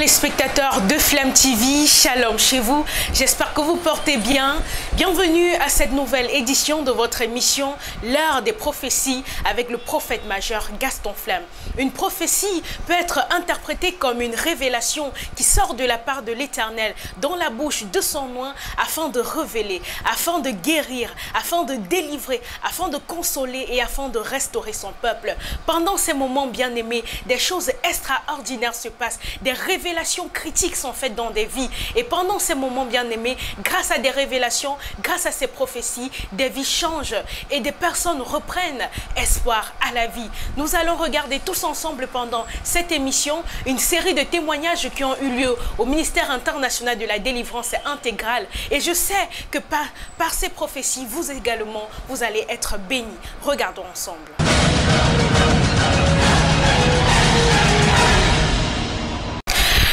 téléspectateurs de Flamme TV, shalom chez vous, j'espère que vous portez bien. Bienvenue à cette nouvelle édition de votre émission L'heure des prophéties avec le prophète majeur Gaston Flamme. Une prophétie peut être interprétée comme une révélation qui sort de la part de l'Éternel dans la bouche de son oint afin de révéler, afin de guérir, afin de délivrer, afin de consoler et afin de restaurer son peuple. Pendant ces moments bien-aimés, des choses extraordinaires se passent, des révélations critiques sont faites dans des vies. Et pendant ces moments bien-aimés, grâce à des révélations, grâce à ces prophéties, des vies changent et des personnes reprennent espoir à la vie. Nous allons regarder tous ensemble pendant cette émission une série de témoignages qui ont eu lieu au ministère international de la délivrance intégrale. Et je sais que par ces prophéties, vous également, vous allez être bénis. Regardons ensemble.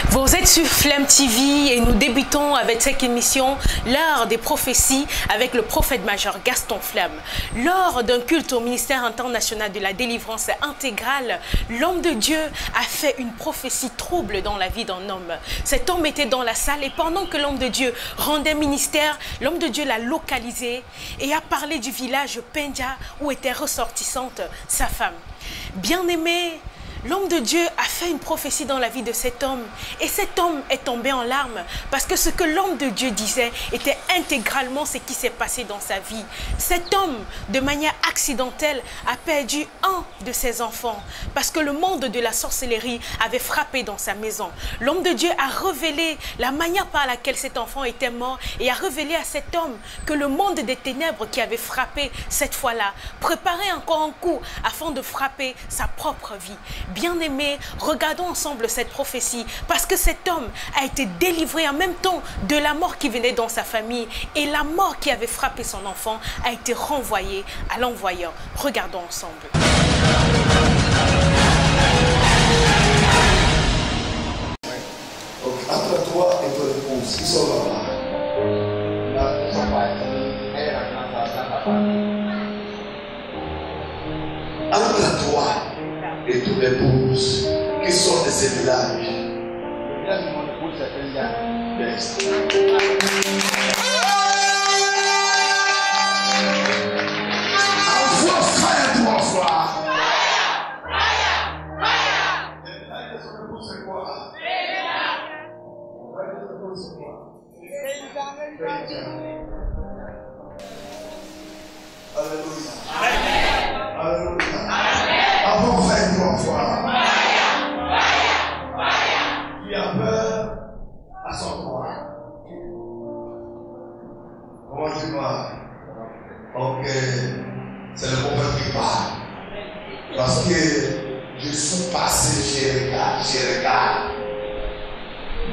Vous êtes sur Flamme TV et nous débutons avec cette émission L'heure des prophéties avec le prophète majeur Gaston Flamme. Lors d'un culte au ministère international de la délivrance intégrale, l'homme de Dieu a fait une prophétie trouble dans la vie d'un homme. Cet homme était dans la salle et pendant que l'homme de Dieu rendait ministère, l'homme de Dieu l'a localisé et a parlé du village Pendja où était ressortissante sa femme. Bien-aimé, l'homme de Dieu a fait une prophétie dans la vie de cet homme et cet homme est tombé en larmes parce que ce que l'homme de Dieu disait était intégralement ce qui s'est passé dans sa vie. Cet homme, de manière accidentelle, a perdu un de ses enfants parce que le monde de la sorcellerie avait frappé dans sa maison. L'homme de Dieu a révélé la manière par laquelle cet enfant était mort et a révélé à cet homme que le monde des ténèbres qui avait frappé cette fois-là préparait encore un coup afin de frapper sa propre vie. Bien-aimés, regardons ensemble cette prophétie parce que cet homme a été délivré en même temps de la mort qui venait dans sa famille et la mort qui avait frappé son enfant a été renvoyée à l'envoyeur. Regardons ensemble. Entre toi et ton épouse, ils sont là-bas. Entre toi et ton épouse qui sont de ces villages. Yes. Envoie frère 3 fois. Alléluia. Alléluia. Avant frère 3 fois. Il a peur à son droit. Comment tu vas? Ok. C'est le prophète qui parle. Parce que je suis passé, je regarde.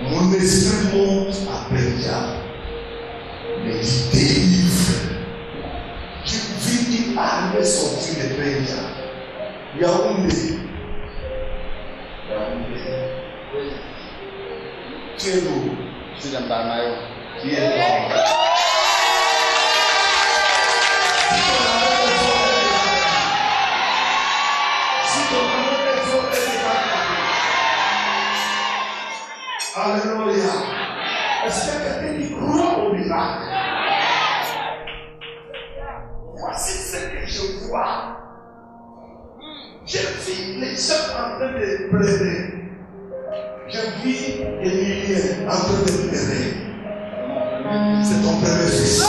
Mon esprit monte à Pendja. Mais il délivre. Je vis une armée sortie de Pendja. Yaoundé. Tu es où? Je suis dans Bamayo. Qui est là? Alléluia. Est-ce que quelqu'un qui croit au miracle? Voici ce que je vois. Je vis les gens en train de pleurer. Je vis Emilien en train de pleurer. C'est ton premier fils.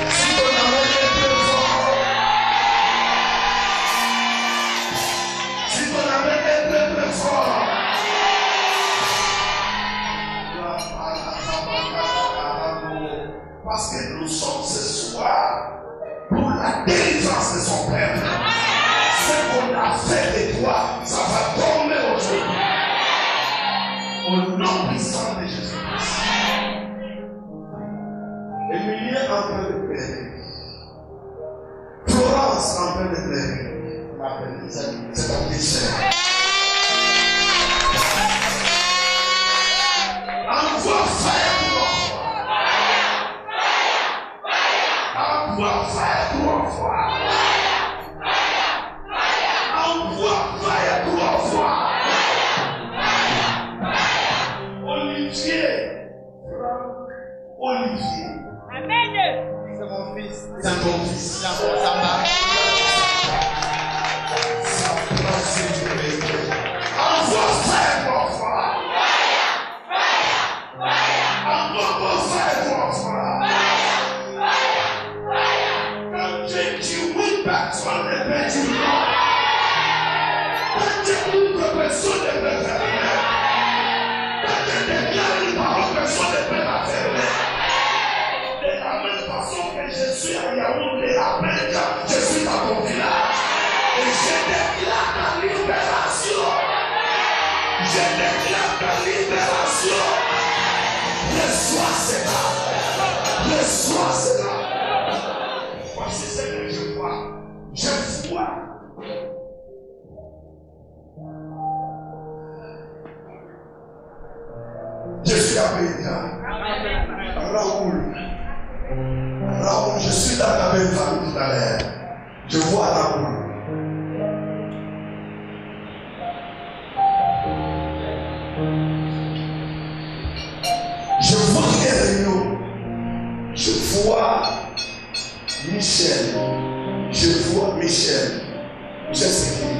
Si ton amour est très fort, si ton amour est très très fort, parce que nous sommes ce soir pour la délivrance de son peuple. Ce qu'on a fait de toi, ça va tomber aujourd'hui. Au nom puissant de Jésus-Christ. Emilien en train de pleurer. Florence en train de pleurer. C'est ton petit frère. Envoie frère pour envoie frère 3 fois. Envoie frère 3 fois. C'est ton fils. Envoie frère pour frère. Envoie pour frère pour frère. Quand tu oui, personne ne peut dire non. Quand tu ouvres, personne ne peut fermer. Quand tu déclares une parole, personne ne peut la fermer. De la même façon que je suis à Yaoundé, à Benja, je suis dans ton village. Et je déclare la libération. Je déclare la libération. Reçois cela. Reçois cela. Voici ce que je vois. Je vois. Je suis à Bénia. Raoul. Raoul, je suis dans la même famille tout à l'heure. Je vois Raoul. Je vois Eréno. Je vois Michel. Je vois Michel. Michel, c'est qui?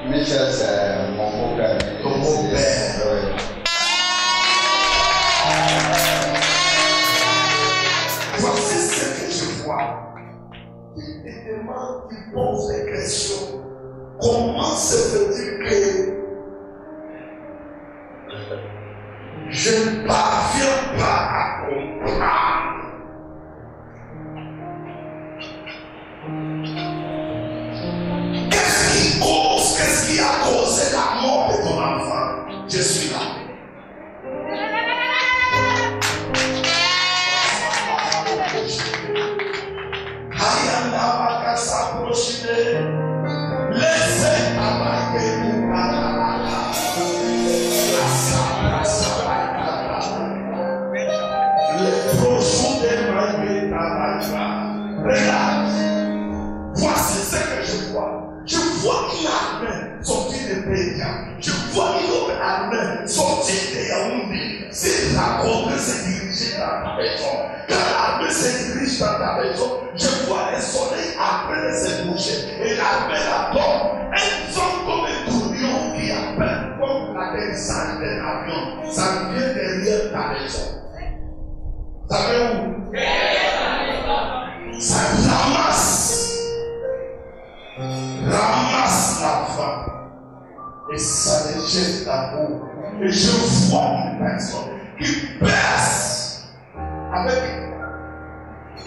Michel, c'est mon beau-père. Ton beau-père. Oui. Voici ce que je vois. Il te demande, il pose des questions. Comment se fait-il que je ne parviens pas à comprendre? Qu'est-ce qui a causé la mort de ton enfant? Je suis là. Laissez regarde, voici ce que je vois. Je vois une armée sortie de Bédia. Je vois une autre armée sortie de Yaoundé. C'est la côte se diriger dans ta maison. Quand l'armée se dirige dans ta maison, je vois le soleil après se coucher. Et l'armée la tombe. Elles sont comme un tourbillon qui appelle comme l'atterrissage d'un avion. Ça vient derrière ta maison. Ça vient où? Ça ramasse la femme et ça les jette la boue. Et je vois une personne qui perce avec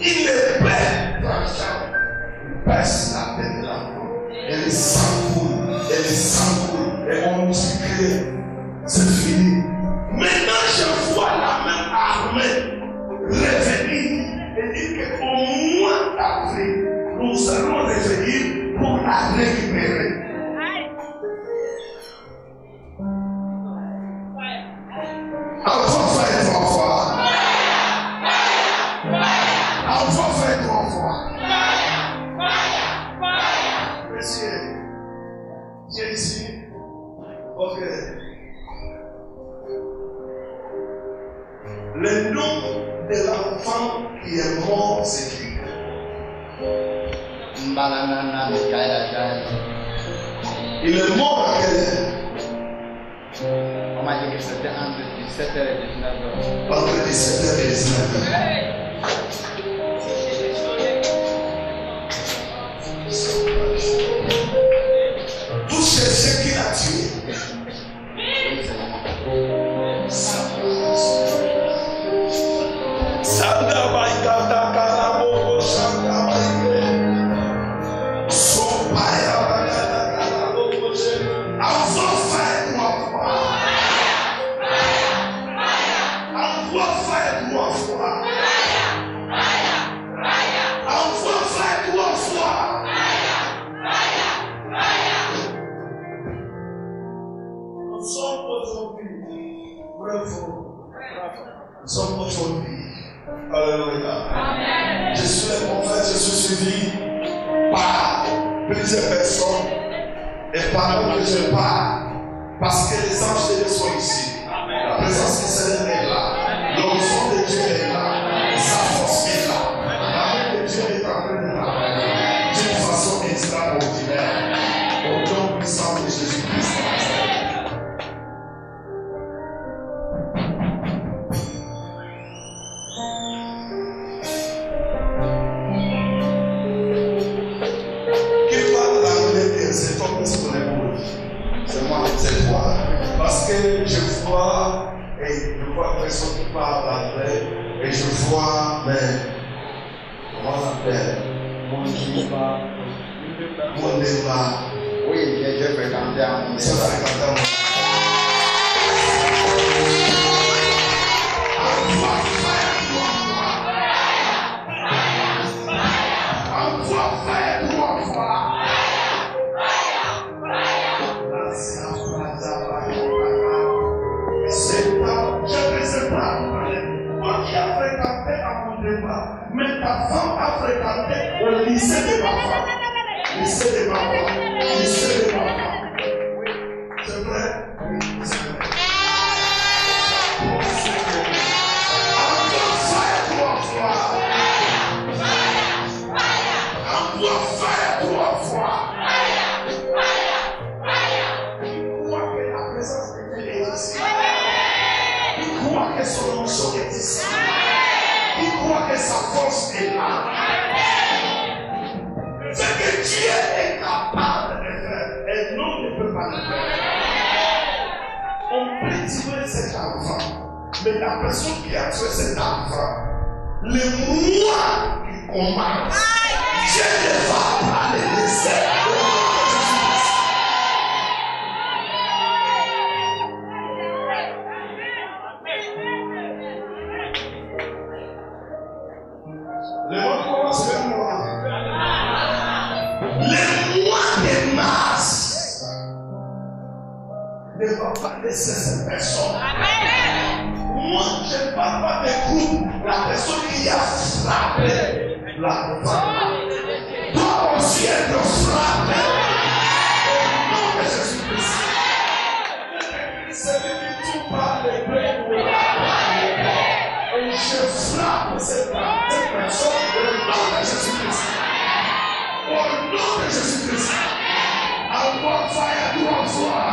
une épée tranchante. Il perce la tête de la femme. Et les sangs coulent, et on dit que c'est fini. Maintenant je vois la même armée revenir et dire qu'au mois d'avril, nous allons revenir pour la récupérer. Encore faire 3 fois. Encore faire 3 fois. Monsieur, viens ici. Ok. Le nom de l'enfant qui est mort, c'est qui? Il est mort à quelle heure? On m'a dit que c'était entre 17h et 19h. Entre 17h et 19h. Vous cherchez qui l'a tué? Nous sommes aujourd'hui. Alléluia. Je suis le prophète, je suis suivi par plusieurs personnes. Et pendant que je parle, parce que les anges de Dieu sont ici, la présence du Seigneur est là, l'onction de Dieu est là, sa force est là, l'amour de Dieu est en train de fois, mais comment on l'appelle? Mon débat. Oui, j'ai fréquenté à mon C'est fréquenté à mon mais ta femme a fréquenté au lycée de ma femme. Lycée de ma femme. Lycée de ma femme. C'est vrai? Oui, c'est vrai. Envoie fire 3 fois. Envoie fire 3 fois. Il croit que la présence de Dieu est ici. Il croit que son onction est ici. Il croit que sa force est là. Ce que Dieu est capable de faire, et l'homme ne peut pas le faire. On peut tuer cet enfant, mais la personne qui a tué cet enfant, le mois qui commence, Dieu ne va pas le laisser. Le mois commence le mois. Le mois de mars ne va pas laisser cette personne. Moi, je ne parle pas des groupes. La personne qui a frappé la femme doit aussi être frappée. Au nom de Jésus-Christ. C'est lui qui tout par les blés pour la et je frappe cette personne au nom de Jésus-Christ. Au nom de Jésus-Christ. Envoie fire 3 fois.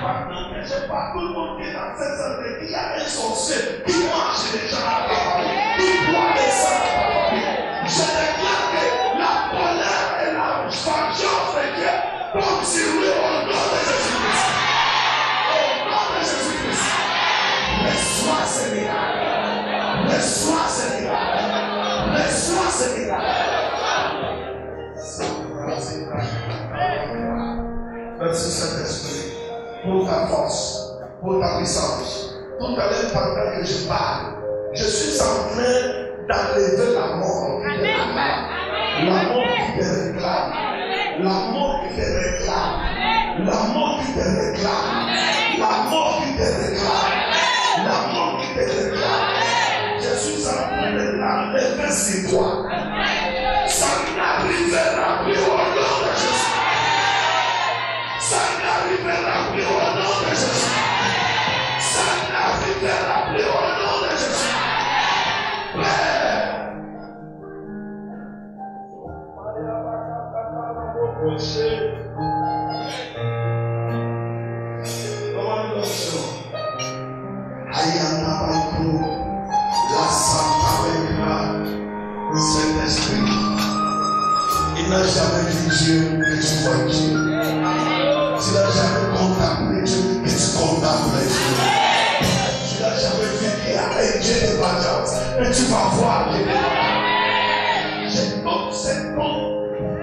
Pendant que je parle, tout le monde qui est dans cette salle, il y a un sorcier qui mange les gens à la famille, qui boit les sangs à la famille. Je déclare que la colère et la vengeance de Dieu tombent sur lui au nom de Jésus-Christ. Au nom de Jésus-Christ. Reçois ce miracle. Reçois ce miracle. Reçois ce miracle. Merci Saint-Esprit pour ta force, pour ta puissance. Tout à l'heure, pendant que je parle, je suis en train d'enlever la mort qui te réclame. La mort qui te réclame. La mort qui te réclame. La mort qui te réclame. La mort qui te réclame. La mort qui te réclame. Je suis en train de l'enlever sur toi. Ça n'arrivera plus au nom de Jésus. Ça n'arrivera plus au nom de Jésus. Ça n'arrivera plus au nom de Jésus. Père. La Santa Bégra, Saint-Esprit, il n'a jamais vu Dieu que tu vois Dieu. Tu n'as jamais contemplé Dieu que tu contemples Dieu. Tu n'as jamais vu qu'il y a un Dieu de vengeance, mais tu vas voir Dieu de vengeance. Je donne cet homme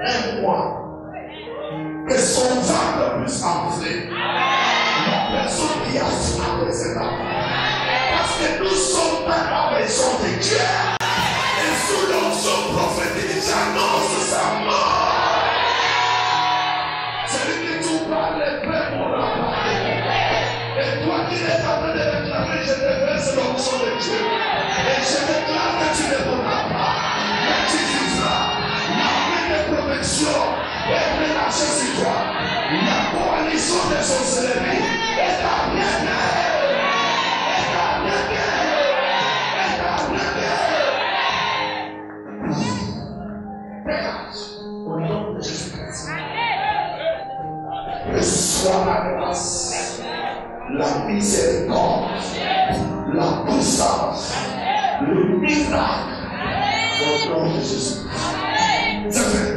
un mois, que son ventre puisse enfler. La personne qui a frappé cet enfant. Parce que nous sommes dans la maison de Dieu. Et sous l'onction prophétique, j'annonce sa mort. Celui qui tout parle, le Père m'aura parlé. Et toi qui es en train de réclamer, je te verse l'onction de Dieu. Et je déclare que tu ne pourras pas. Mais tu vivras. La main de protection est relâchée sur toi. La coalition des sorcelleries est arrêtée. Au nom de Jésus-Christ. Reçois la grâce, la miséricorde, la puissance, le miracle. Au nom de Jésus-Christ. C'est fait.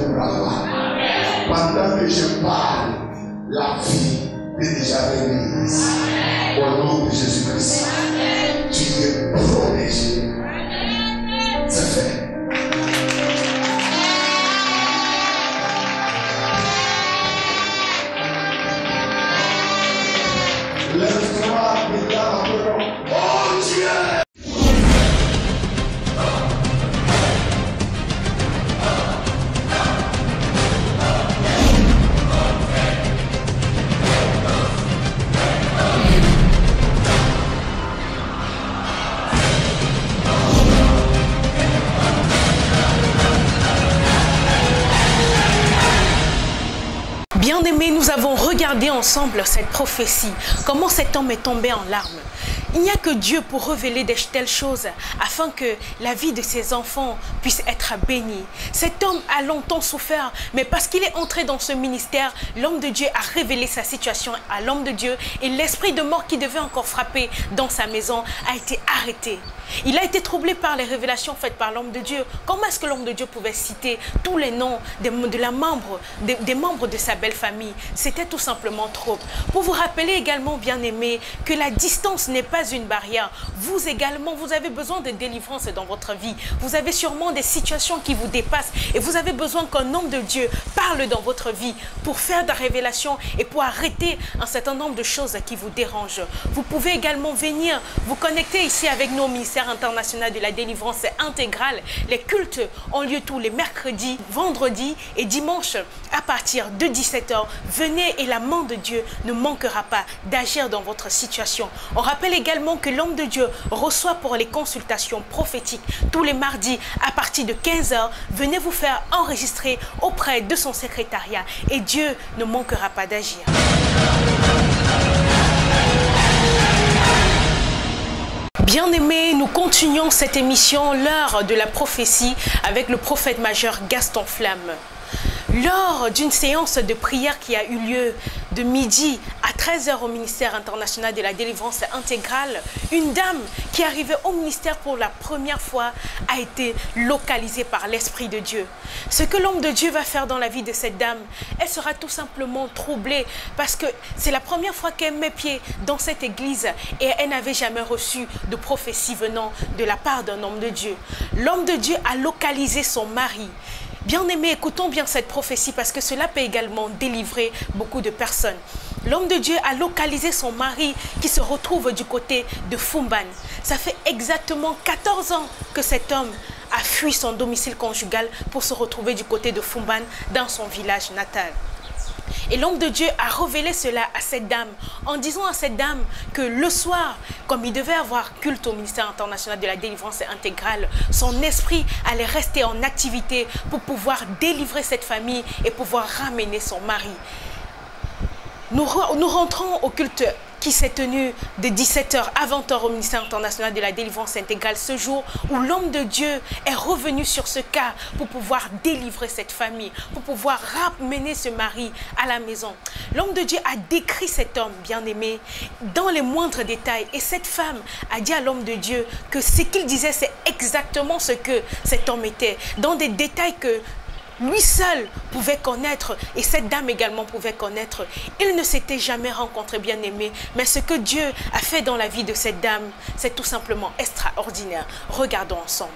lèvera pas. Pendant que je parle, la vie est déjà venue ici. Au nom de Jésus-Christ, tu es protégé. C'est fait. Lève-toi, déclare ton nom. Oh Dieu! Bien-aimés, nous avons regardé ensemble cette prophétie, comment cet homme est tombé en larmes. Il n'y a que Dieu pour révéler de telles choses afin que la vie de ses enfants puisse être bénie. Cet homme a longtemps souffert, mais parce qu'il est entré dans ce ministère, l'homme de Dieu a révélé sa situation à l'homme de Dieu et l'esprit de mort qui devait encore frapper dans sa maison a été arrêté. Il a été troublé par les révélations faites par l'homme de Dieu. Comment est-ce que l'homme de Dieu pouvait citer tous les noms des membres de sa belle famille? C'était tout simplement trop. Pour vous rappeler également, bien-aimés, que la distance n'est pas une barrière. Vous également, vous avez besoin de délivrance dans votre vie. Vous avez sûrement des situations qui vous dépassent et vous avez besoin qu'un homme de Dieu parle dans votre vie pour faire des révélations et pour arrêter un certain nombre de choses qui vous dérangent. Vous pouvez également venir vous connecter ici avec nos ministères international de la délivrance intégrale. Les cultes ont lieu tous les mercredis, vendredis et dimanches à partir de 17 h. Venez et la main de Dieu ne manquera pas d'agir dans votre situation. On rappelle également que l'homme de Dieu reçoit pour les consultations prophétiques tous les mardis à partir de 15 h. Venez vous faire enregistrer auprès de son secrétariat et Dieu ne manquera pas d'agir. Bien-aimés, nous continuons cette émission, l'heure de la prophétie, avec le prophète majeur Gaston Flamme. Lors d'une séance de prière qui a eu lieu de midi à 13 h au ministère international de la délivrance intégrale, une dame qui arrivait au ministère pour la première fois a été localisée par l'Esprit de Dieu. Ce que l'homme de Dieu va faire dans la vie de cette dame, elle sera tout simplement troublée parce que c'est la première fois qu'elle met pied dans cette église et elle n'avait jamais reçu de prophétie venant de la part d'un homme de Dieu. L'homme de Dieu a localisé son mari. Bien-aimés, écoutons bien cette prophétie parce que cela peut également délivrer beaucoup de personnes. L'homme de Dieu a localisé son mari qui se retrouve du côté de Fumban. Ça fait exactement 14 ans que cet homme a fui son domicile conjugal pour se retrouver du côté de Fumban dans son village natal. Et l'homme de Dieu a révélé cela à cette dame en disant à cette dame que le soir, comme il devait avoir culte au ministère international de la délivrance intégrale, son esprit allait rester en activité pour pouvoir délivrer cette famille et pouvoir ramener son mari. Nous rentrons au culte qui s'est tenu de 17 h à 20 h au ministère international de la délivrance intégrale, ce jour où l'homme de Dieu est revenu sur ce cas pour pouvoir délivrer cette famille, pour pouvoir ramener ce mari à la maison. L'homme de Dieu a décrit cet homme bien-aimé dans les moindres détails et cette femme a dit à l'homme de Dieu que ce qu'il disait c'est exactement ce que cet homme était, dans des détails que lui seul pouvait connaître et cette dame également pouvait connaître. Ils ne s'étaient jamais rencontrés, bien-aimés, mais ce que Dieu a fait dans la vie de cette dame, c'est tout simplement extraordinaire. Regardons ensemble.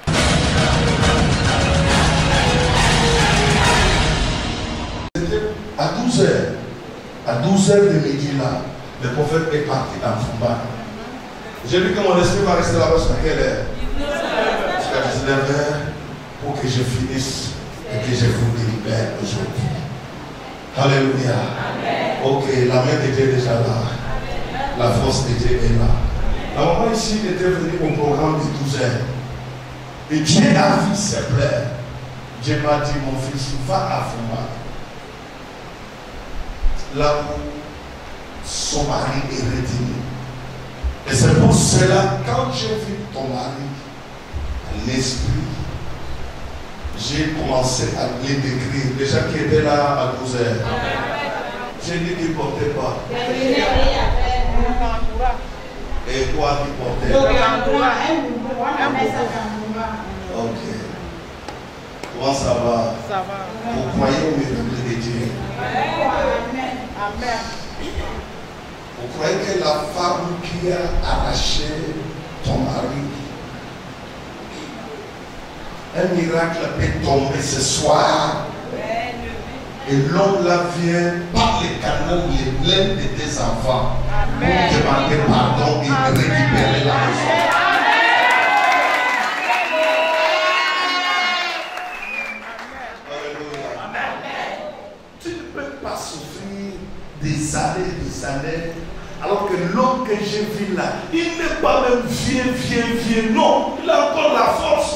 À 12 h de midi là, le prophète est parti dans Fumban. J'ai vu que mon esprit va rester là-bas jusqu'à quelle heure? Jusqu'à 19 h pour que je finisse et que je vous délibère aujourd'hui. Alléluia. Amen. Ok, la main de Dieu est déjà là. Amen. La force de Dieu est là. La maman ici était venue au programme de 12 h. Et Dieu a vu ses pleurs. Dieu m'a dit, mon fils, va à Fumban. Là où son mari est retenu. Et c'est pour cela, quand j'ai vu ton mari, l'esprit, j'ai commencé à les décrire. Les gens qui étaient là à 12 h. J'ai dit qu'ils ne portaient pas. Et toi qui portais. Ok. Comment ça va? Ça va. Vous croyez au miracle de Dieu? Amen. Amen. Vous croyez que la femme qui a arraché ton mari, un miracle peut tomber ce soir et l'homme là vient par les canaux les plaines de tes enfants pour demander pardon et récupérer la maison. Tu ne peux pas souffrir des années, alors que l'homme que j'ai vu là, il n'est pas même vieux, non, il a encore la force.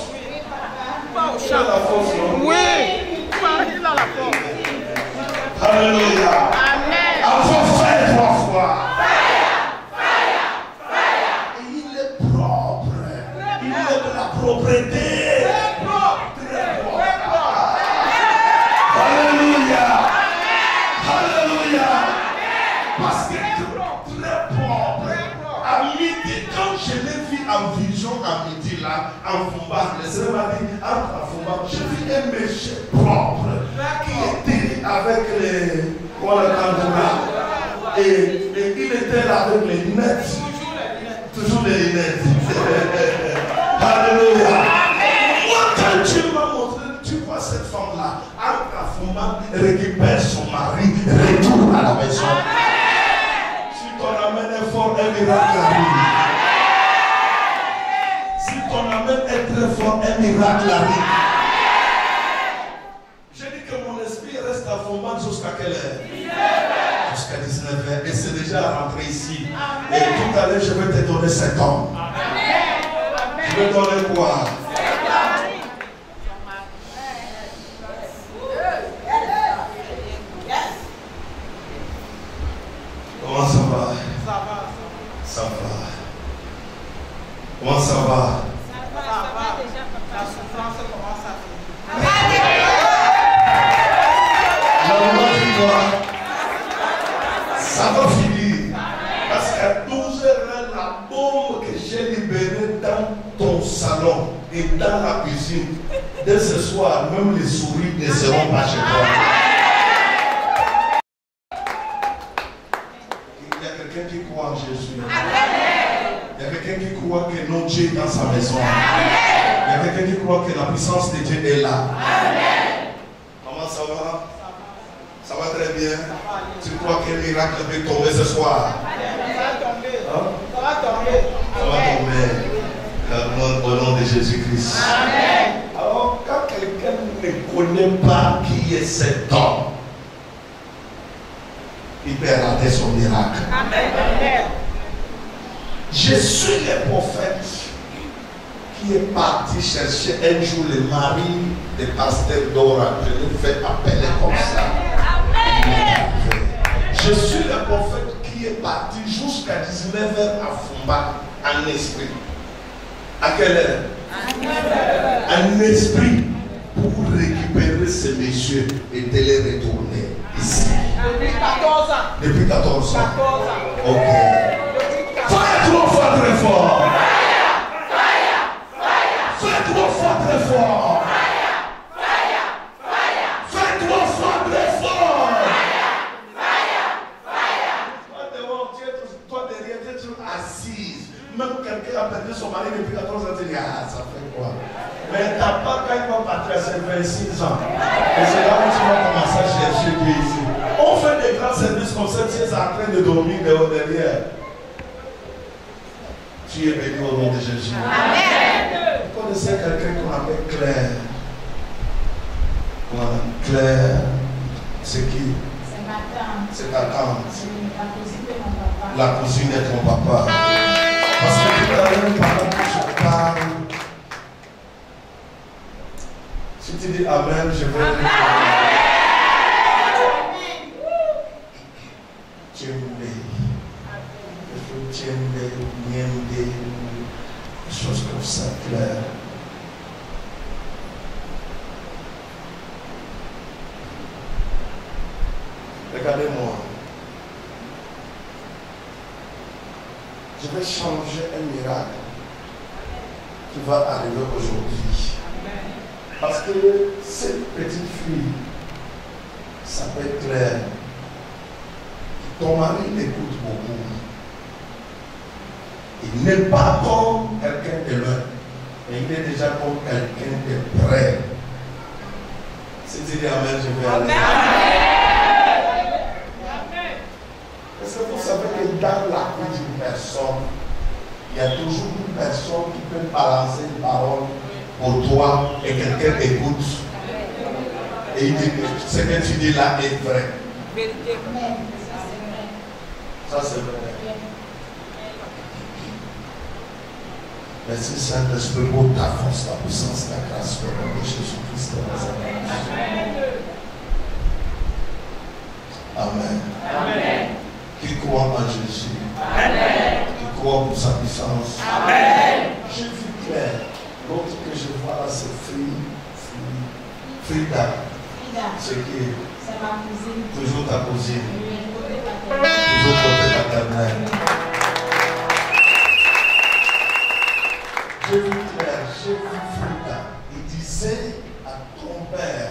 Il a la force, non? Oui, il a la force. Alléluia. Amen. Avant faire 3 fois. Et il est propre. Il est de la propreté. Très propre. Alléluia. Alléluia. Parce que très propre. À midi, quand je l'ai vu en vision à midi là, en Fumba, le Seigneur m'a dit, entre à Fumba, j'ai vu un monsieur propre qui était avec les. Voilà, et il était là avec les lunettes. Toujours les lunettes. Alléluia. Moi, quand Dieu m'a montré, tu vois cette femme-là, entre à Fumba, récupère son mari, retourne à la maison. Si ton amène est fort, un miracle arrive. Si ton amène est très fort, un miracle arrive. J'ai dit que mon esprit reste à Fumba jusqu'à quelle heure? Jusqu'à 19h. Et c'est déjà rentré ici. Et tout à l'heure, je vais te donner cet homme. Je vais donner quoi? Comment ça va? Ça va. Comment ça va? La souffrance commence à finir. Ça va finir. Parce qu'à 12h, la bombe que j'ai libérée dans ton salon et dans la cuisine, dès ce soir, même les souris ne seront pas chez toi. Il y a quelqu'un qui croit en Jésus. Il y a quelqu'un qui croit que notre Dieu est dans sa maison. Il y a quelqu'un qui croit que la puissance de Dieu est là. Comment ça va? Ça va très bien. Tu crois qu'un miracle peut tomber ce soir? Ça va tomber. Ça va tomber. Au nom de Jésus-Christ. Alors, quand quelqu'un ne connaît pas qui est cet homme, il peut rater son miracle. Je suis le prophète qui est parti chercher un jour le mari de pasteur Dora. Je l'ai fait appeler comme ça. Je suis le prophète qui est parti jusqu'à 19h à Fumba en esprit. À quelle heure? En esprit, pour récupérer ces messieurs et de les retourner ici. Depuis 14 ans. Depuis 14 ans. 14 ans. Ok. Fais 3 fois très fort. Fais 3 fois très fort. Fais 3 fois très fort. Toi derrière, tu es toujours assise. Même quelqu'un a perdu son mari depuis 14 ans, tu dis, ah, ça fait quoi? Mais ta part, quand il va partir à ses 26 ans, et c'est là où tu vas commencer à chercher Dieu ici. On fait des grands services comme ça, tu es en train de dormir dehors derrière. Tu es béni au nom de Jésus. Amen. Vous connaissez quelqu'un qu'on appelle Claire? Voilà, Claire, c'est qui? C'est ma tante. C'est ta tante. La cousine de mon papa. La cousine de ton papa. Parce que tout à l'heure, pendant que je parle, si tu dis Amen, je vais répondre. Tchembe, Niende, des choses comme ça, Claire. Regardez-moi. Je vais changer un miracle qui va arriver aujourd'hui. Parce que cette petite fille s'appelle Claire. Ton mari l'écoute beaucoup. Il n'est pas comme quelqu'un de loin, mais il est déjà comme quelqu'un de près. Si tu dis Amen, je vais aller. Est-ce que vous savez que dans la vie d'une personne, il y a toujours une personne qui peut balancer une parole pour toi et quelqu'un écoute. Et il dit que ce que tu dis là est vrai. Ça c'est vrai. Merci Saint-Esprit pour ta force, ta puissance, ta grâce, au nom de Jésus-Christ de Nazareth. Amen. Amen. Qui croit en Jésus. Amen. Qui croit pour sa puissance. Amen. J'ai vu clair. L'autre que je vois là, c'est Frida. Ce qui est C'est ma cousine. toujours ta cousine. Oui, côté Toujours côté paternel. J'ai vu clair, j'ai vu Frida. Il disait à ton père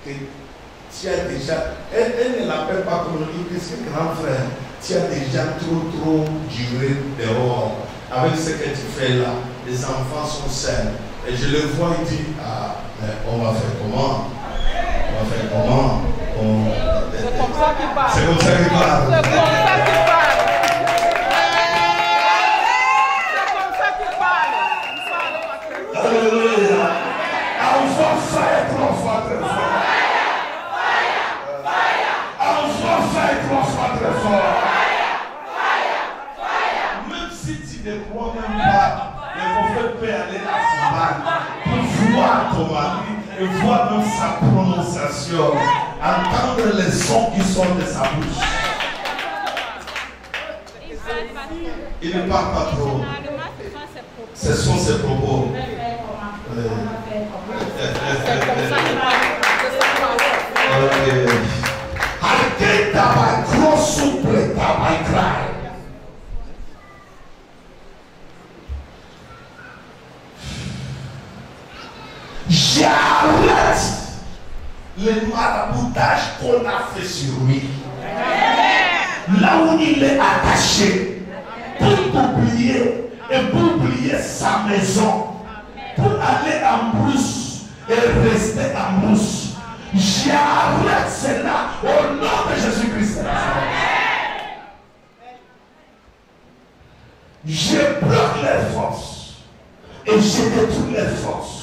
que tu as déjà. Elle ne l'appelle pas comme le c'est grand frère. Tu as déjà trop duré dehors. Avec ce que tu fais là, les enfants sont sains. Et je le vois, il dit, ah, mais on va faire comment? On va faire comment? C'est comme ça qu'il parle. C'est comme ça qu'il parle. C'est comme ça qu'il parle. C'est comme ça qu'il parle. Alléluia. Enfant, fire, trois fois, très fort. Enfant, fire, trois fois, très fort. Même si tu ne crois même pas, le prophète peut aller à Saman pour voir ton mari et voir même sa prononciation, entendre les sons qui sortent de sa bouche. Il ne parle pas trop. Ce sont ses propos. J'arrête le maraboutage qu'on a fait sur lui. Là où il est attaché, pour oublier et pour oublier sa maison, pour aller en brousse et rester en brousse. J'arrête cela au nom de Jésus-Christ. Je bloque les forces et je détruis les forces.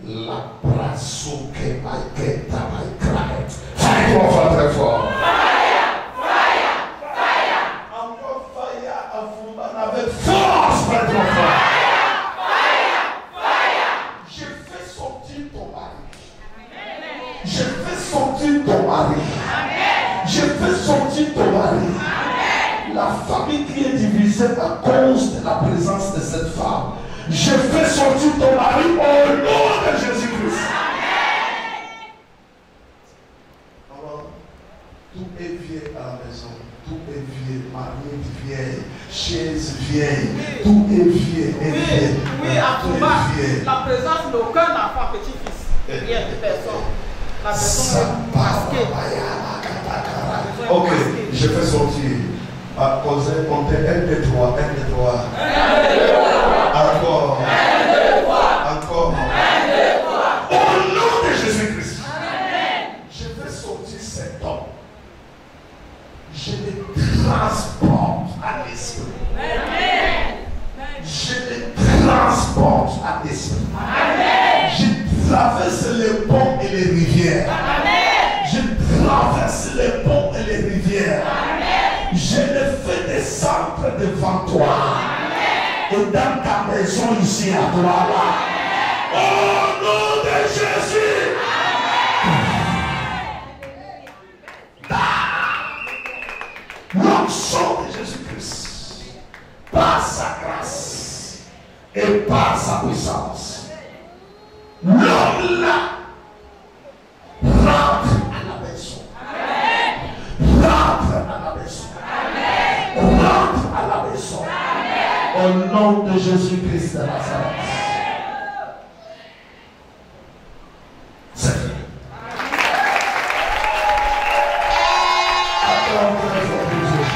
La brasso que maïketa maïkrait. Fire, on va très fort. Encore fire, avec force, très fort. Je fais sortir ton mari. Je fais sortir ton mari. Je fais sortir ton mari. La famille qui est divisée à cause de la présence de cette femme. Je fais sortir ton mari au nom de Jésus-Christ. Alors, tout est vieux à la maison. Tout est vieux. Marmite vieille. Chaise vieille. Tout est vieux. Oui, à Touba, la présence d'aucun enfant petit-fils. Rien de personne. La personne est masquée. Ok, je fais sortir. Comptez 1, 2, 3, 1, 2, 3. Encore. Encore. Au nom de Jésus-Christ. Je vais sortir cet homme. Je le transporte à l'esprit. Je le transporte à l'esprit. Je traverse les ponts et les rivières. Je traverse les ponts et les rivières. Je le fais descendre devant toi. Et dans ta maison ici à toi là. Au nom de Jésus. L'onction de Jésus-Christ, par sa grâce et par sa puissance, l'homme là rentre à la maison. Rentre à la maison. Rentre à la maison. Au nom de Jésus-Christ de Nazareth. rentrer dans son projet.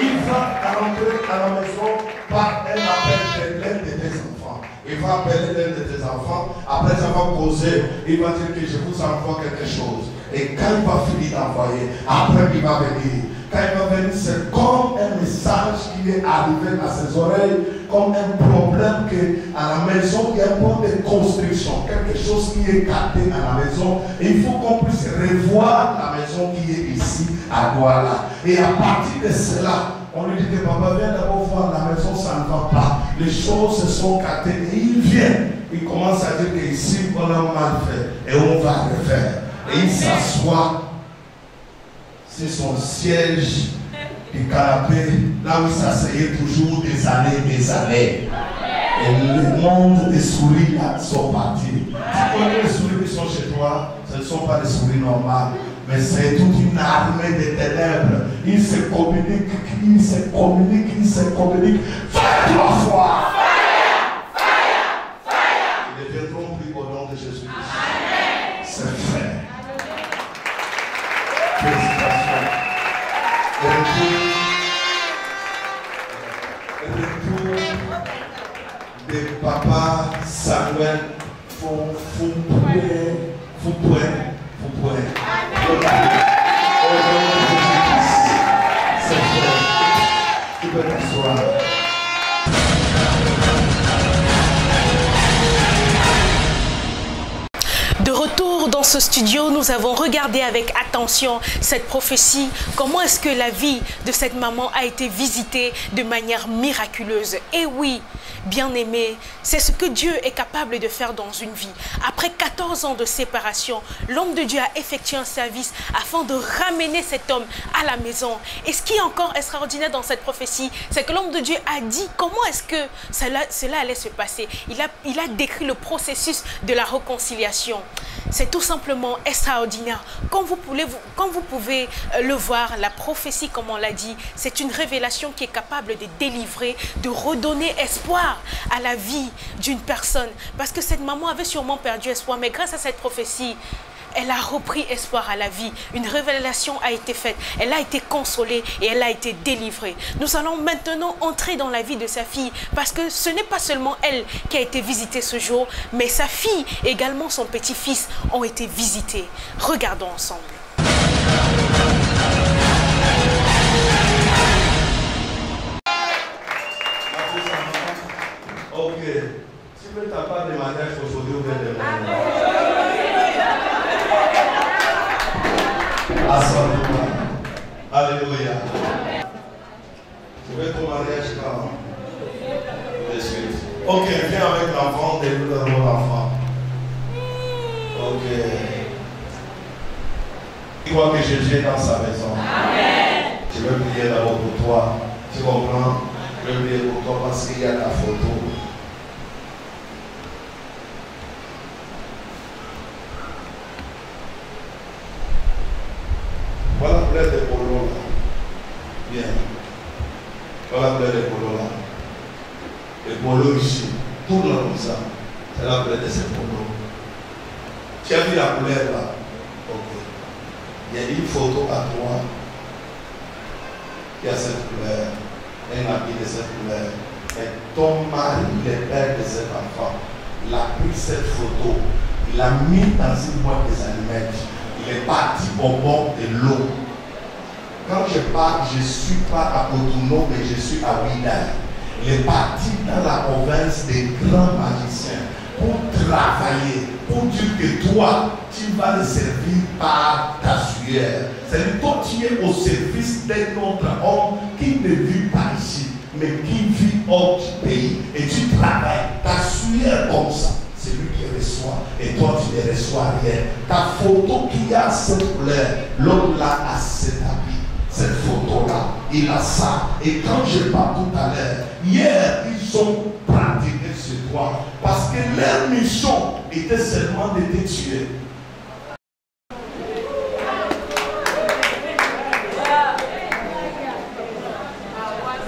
Il va rentrer à la maison par un appel de l'un de tes enfants. Il va appeler l'un de tes enfants. Après avoir causé, il va dire que je vous envoie quelque chose. Et quand il va finir d'envoyer, après il va venir. Quand il va venir, c'est comme un message qui est arrivé à ses oreilles, comme un problème qu'à la maison, il y a un point de construction, quelque chose qui est gâté à la maison. Et il faut qu'on puisse revoir la maison qui est ici à Douala. Et à partir de cela, on lui dit que papa, viens d'abord voir la maison, ça ne va pas. Les choses se sont gâtées. Et il vient, il commence à dire qu'ici, on a mal fait. Et on va refaire. Et il s'assoit sur son siège du canapé, là où il s'asseyait toujours des années. Et le monde des souris là sont partis. Tu connais les souris qui sont chez toi, ce ne sont pas des souris normales, mais c'est toute une armée de ténèbres. Ils se communiquent. Fais 3 fois. Ils deviendront plus au nom de Jésus-Christ. C'est fait. Félicitations. Retour de papa Samuel Foupouen. C'est fait. Tu peux t'asseoir. De retour dans ce studio, nous avons regardé avec attention cette prophétie. Comment est-ce que la vie de cette maman a été visitée de manière miraculeuse? Et oui, bien-aimé, c'est ce que Dieu est capable de faire dans une vie. Après 14 ans de séparation, l'homme de Dieu a effectué un service afin de ramener cet homme à la maison. Et ce qui est encore extraordinaire dans cette prophétie, c'est que l'homme de Dieu a dit comment est-ce que cela allait se passer. Il a décrit le processus de la réconciliation. C'est tout simplement extraordinaire. Comme vous pouvez le voir, la prophétie, comme on l'a dit, c'est une révélation qui est capable de délivrer, de redonner espoir à la vie d'une personne. Parce que cette maman avait sûrement perdu espoir, mais grâce à cette prophétie, elle a repris espoir à la vie. Une révélation a été faite. Elle a été consolée et elle a été délivrée. Nous allons maintenant entrer dans la vie de sa fille parce que ce n'est pas seulement elle qui a été visitée ce jour, mais sa fille et également son petit-fils ont été visités. Regardons ensemble. Ok. Si tu n'as pas de mariage aujourd'hui, ou bien de mariage. Alléluia. Tu veux ton mariage quand? De suite. Ok, viens avec l'enfant, délivre l'enfant. Ok. Tu vois que Jésus est dans sa maison. Amen. Je veux prier d'abord pour toi. Tu comprends? Je veux prier pour toi parce qu'il y a ta photo. Voilà la couleur des polos là. Bien. Voilà la couleur des polos là. Les polos ici. Tourne comme ça. C'est la couleur de ces polos. Tu as vu la couleur là? Ok. Il y a une photo à toi qui a cette couleur. Un habit de cette couleur. Et ton mari, le père de cet enfant, il a pris cette photo. Il l'a mis dans une boîte des allumettes. Il est parti au bord de l'eau. Quand je parle, je ne suis pas à Cotonou, mais je suis à Ouida. Il est parti dans la province des grands magiciens pour travailler, pour dire que toi, tu vas le servir par ta sueur. C'est toi qui es au service d'un autre homme qui ne vit pas ici, mais qui vit hors du pays. Et tu travailles ta sueur comme ça. C'est lui qui reçoit et toi tu ne reçois rien. Ta photo qui a cette couleur, l'homme là a cet habit, cette photo là, il a ça. Et quand je parle tout à l'heure, hier ils ont pratiqué sur toi parce que leur mission était seulement de te tuer.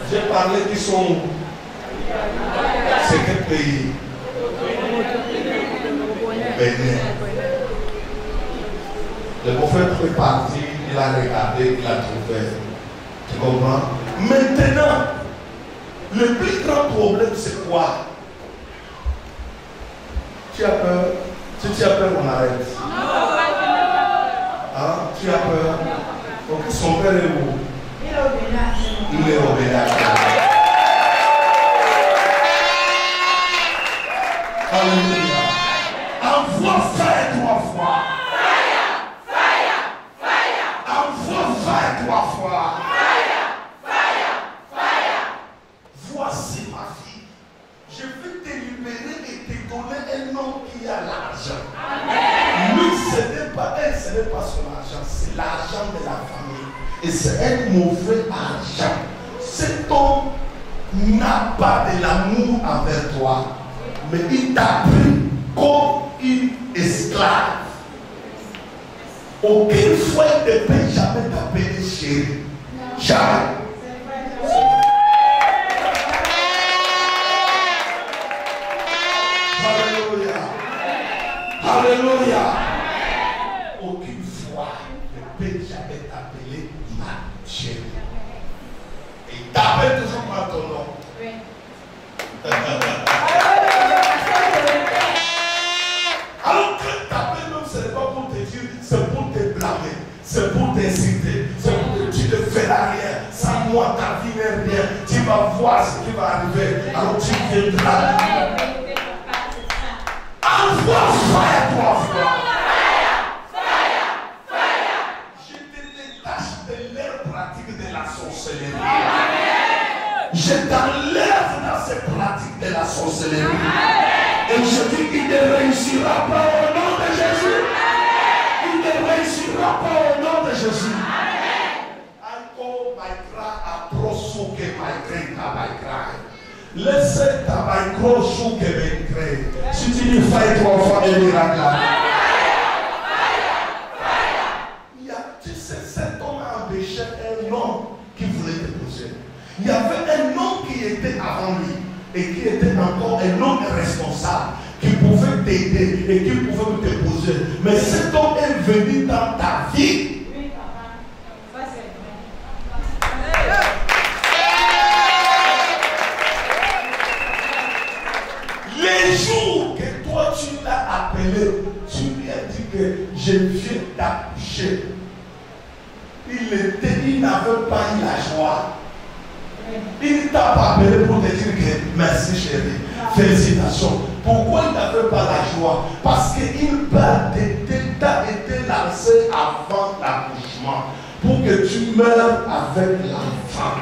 J'ai parlé qu'ils sont. C'est quel pays? Bénin. Le prophète est parti, il a regardé, il a trouvé. Tu comprends? Maintenant, le plus grand problème, c'est quoi? Tu as peur? Si tu as peur, on arrête. Hein? Tu as peur? Donc, son père est où? Il est au village. Alléluia. Envoie fire 3 fois. Envoie fire 3 fois. Voici ma fille. Je vais te libérer et te donner un homme qui a l'argent. Lui, ce n'est pas elle, ce n'est pas son argent, c'est l'argent de la famille. Et c'est un mauvais argent. Cet homme n'a pas de l'amour envers toi, mais il t'a pris comme une esclave. Aucune fois il ne peut jamais t'appeler chérie. Jamais. Alléluia. Alléluia. Aucune fois il ne peut jamais t'appeler ma chérie. Il t'appelle toujours par ton nom. Oui. Alors que t'appelles même, ce n'est pas pour te dire, c'est pour te blâmer, c'est pour t'insulter, c'est pour que tu ne feras rien. Sans moi, ta vie n'est rien. Tu vas voir ce qui va arriver. Alors tu viendras. Envoie fire 3 fois. Je te détache de leur pratique de la sorcellerie. Je t'enlève dans ces pratiques de la sorcellerie. Et je dis qu'il ne réussira pas au nom de Jésus. Il ne réussira pas au nom de Jésus. Encore Maïkra a prosoke Maïkra Maïkra. Laissez ta Maïkra souke Maïkra. Si tu dis faille 3 fois, il ira. Tu sais, cet homme a empêché un homme qui voulait t'épouser. Il y avait un homme qui était avant lui et qui était encore un homme responsable, qui pouvait t'aider et qui pouvait t'épouser. Mais cet homme est venu dans ta vie. Oui, papa. Ça, c'est vrai. Les jours que toi tu l'as appelé, tu lui as dit que je viens d'accoucher. Il n'avait pas eu la joie. Il ne t'a pas appelé pour te dire que merci chérie, félicitations. Pourquoi il n'avait pas la joie? Parce qu'il t'a été lancé avant l'accouchement pour que tu meurs avec l'enfant.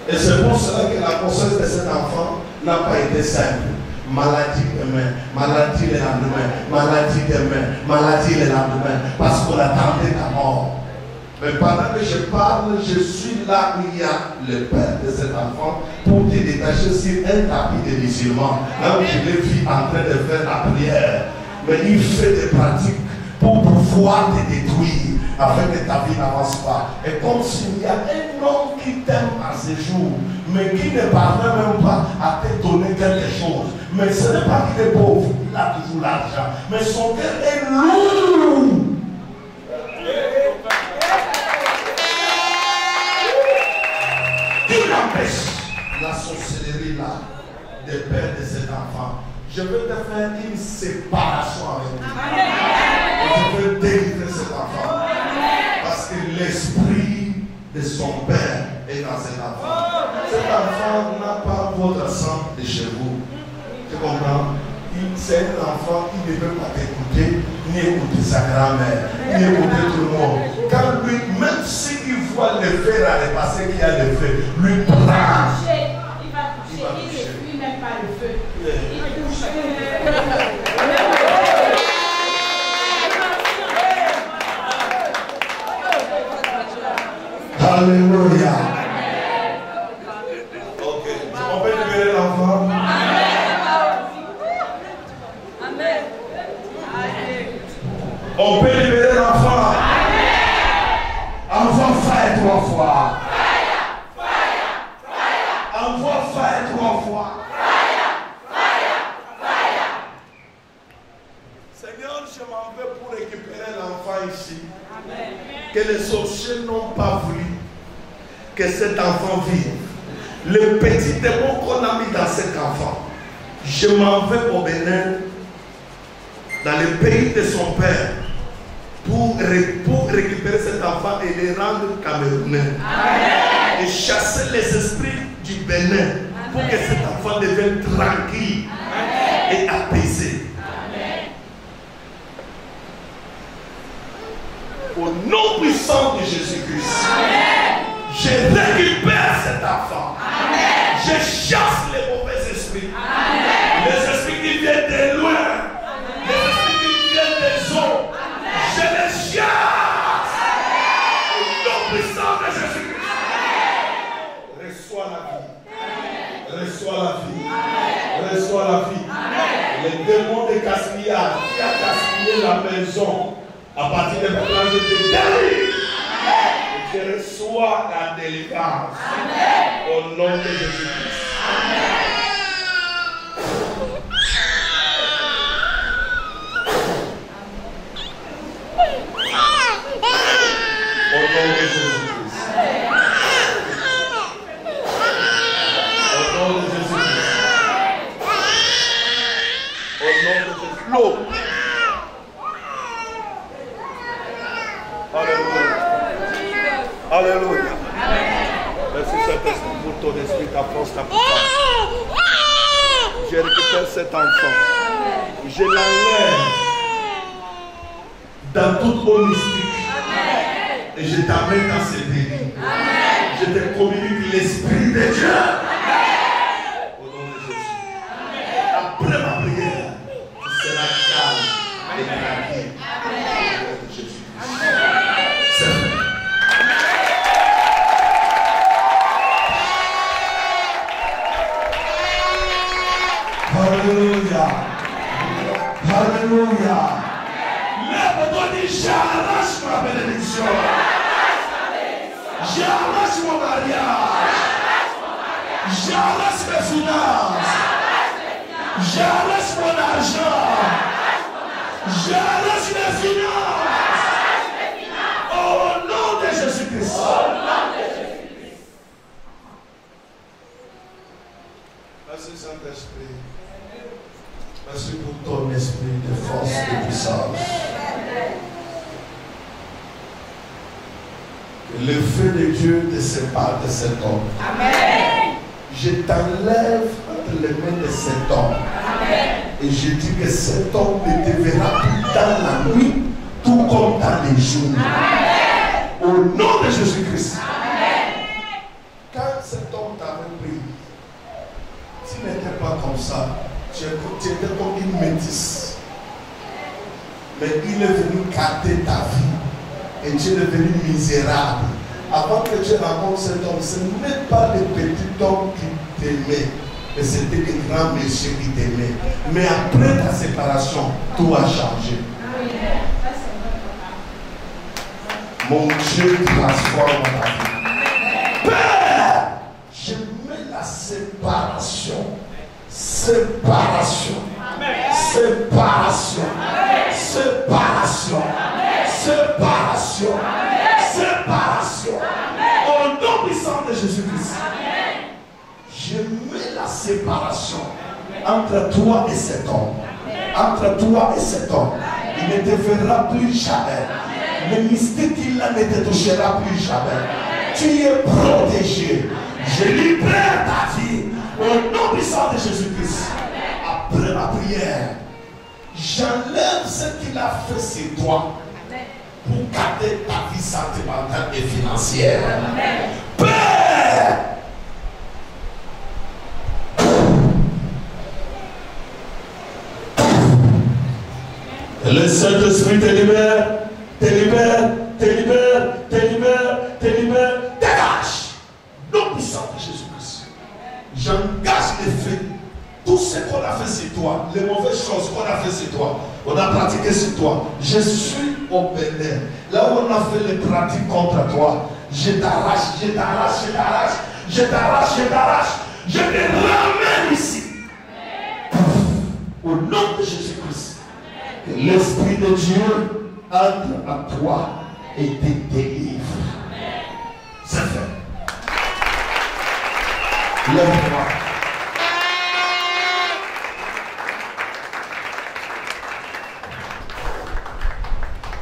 Et c'est pour cela que la grossesse de cet enfant n'a pas été simple. Maladie demain, maladie le lendemain, maladie demain, maladie le lendemain, parce qu'on attendait ta mort. Mais pendant que je parle, je suis là où il y a le père de cet enfant pour te détacher sur un tapis de musulmans. Là où je l'ai vu en train de faire la prière. Mais il fait des pratiques pour pouvoir te détruire afin que ta vie n'avance pas. Et comme s'il y a un homme qui t'aime à ce jour, mais qui ne parvient même pas à te donner quelque chose. Mais ce n'est pas qu'il est pauvre, il a toujours l'argent. Mais son cœur est lourd. Il empêche la sorcellerie là des pères de cet enfant. Je vais te faire une séparation avec lui. Et je veux délivrer cet enfant. Parce que l'esprit de son père est dans cet enfant. Cet enfant n'a pas votre sang de chez vous. Tu comprends? C'est un enfant qui ne veut pas t'écouter, ni écouter sa grand-mère, ni écouter tout le monde. Quand lui, même s'il voit le feu là, le passé qu'il y a le feu, lui prend. Il va toucher, il ne fuit même pas le feu. Il touche. Alléluia. Ok, on peut libérer l'enfant. On peut libérer l'enfant. Envoie fire 3 fois. Envoie fire 3 fois. Seigneur, je m'en vais pour récupérer l'enfant ici. Que les sorciers n'ont pas voulu que cet enfant vive. Le petit démon qu'on a mis dans cet enfant, je m'en vais au Bénin, dans le pays de son père, pour récupérer cet enfant et le rendre camerounais. Et chasser les esprits du Bénin pour que cet enfant devienne tranquille et apaisé. Au nom puissant de Jésus-Christ, je récupère cet enfant. Je chasse les mauvais esprits. Les esprits qui viennent de loin. Les esprits qui viennent des eaux. Je les chasse. Au nom puissant de Jésus-Christ. Reçois la vie. Reçois la vie. Reçois la vie. Les démons de gaspillage qui a gaspillé la maison, à partir de maintenant, je te délivre. Je reçois la délivrance. Au nom de Jésus-Christ. Au nom de Jésus-Christ. Au nom de Jésus-Christ. Au nom de Jésus-Christ. L'eau. Alléluia. Alléluia. Merci Saint-Esprit pour ton esprit, ta force, ta puissance. Je récupère cet enfant. Je l'enlève dans toute eau mystique. Et je t'amène dans ce pays. Je te communique l'Esprit de Dieu. Au nom de Jésus. Après ma prière, tu seras calme et tranquille. Au nom de Jésus. C'est vrai. Alléluia. Alléluia. Lève-toi, dis, j'arrache ma bénédiction. J'arrache mon mariage. J'arrache mes finances. J'arrache mon argent. J'arrache mes finances. Au nom de Jésus-Christ. Merci Saint-Esprit. Merci pour ton esprit de force et de puissance. Que le feu de Dieu te sépare de cet homme. Amen. Je t'enlève entre les mains de cet homme. Amen. Et je dis que cet homme ne te verra plus dans la nuit, tout comme dans les jours. Amen. Au nom de Jésus-Christ. Amen. Quand cet homme t'avait pris, tu n'étais pas comme ça. Tu étais comme une métisse. Mais il est venu capter ta vie. Et tu es devenu misérable. Avant que tu rencontres cet homme, ce n'est pas le petit homme qui t'aimait. Mais c'était le grand monsieur qui t'aimait. Mais après ta séparation, tout a changé. Mon Dieu transforme ta vie. Père, je mets la séparation. Séparation. Séparation. Séparation. Séparation. Séparation. Au nom puissant de Jésus-Christ. Je mets la séparation entre toi et cet homme. Entre toi et cet homme. Il ne te verra plus jamais. Le mystique qu'il a ne te touchera plus jamais. Tu es protégé. Je libère ta vie. Au nom puissant de Jésus-Christ. Après ma prière, j'enlève ce qu'il a fait sur toi pour garder ta vie sentimentale et financière. Père, le Saint-Esprit te libère, te libère, te libère, te libère, te libère, dégage. Nom puissant de Jésus-Christ. J'engage les faits. Tout ce qu'on a fait sur toi, les mauvaises choses qu'on a fait sur toi, on a pratiqué sur toi. Je suis au Bénin. Là où on a fait les pratiques contre toi, je t'arrache, je t'arrache, je t'arrache, je t'arrache, je t'arrache. Je te ramène ici. Au nom de Jésus-Christ. Que l'Esprit de Dieu entre à toi et te délivre. C'est fait. Lève-toi.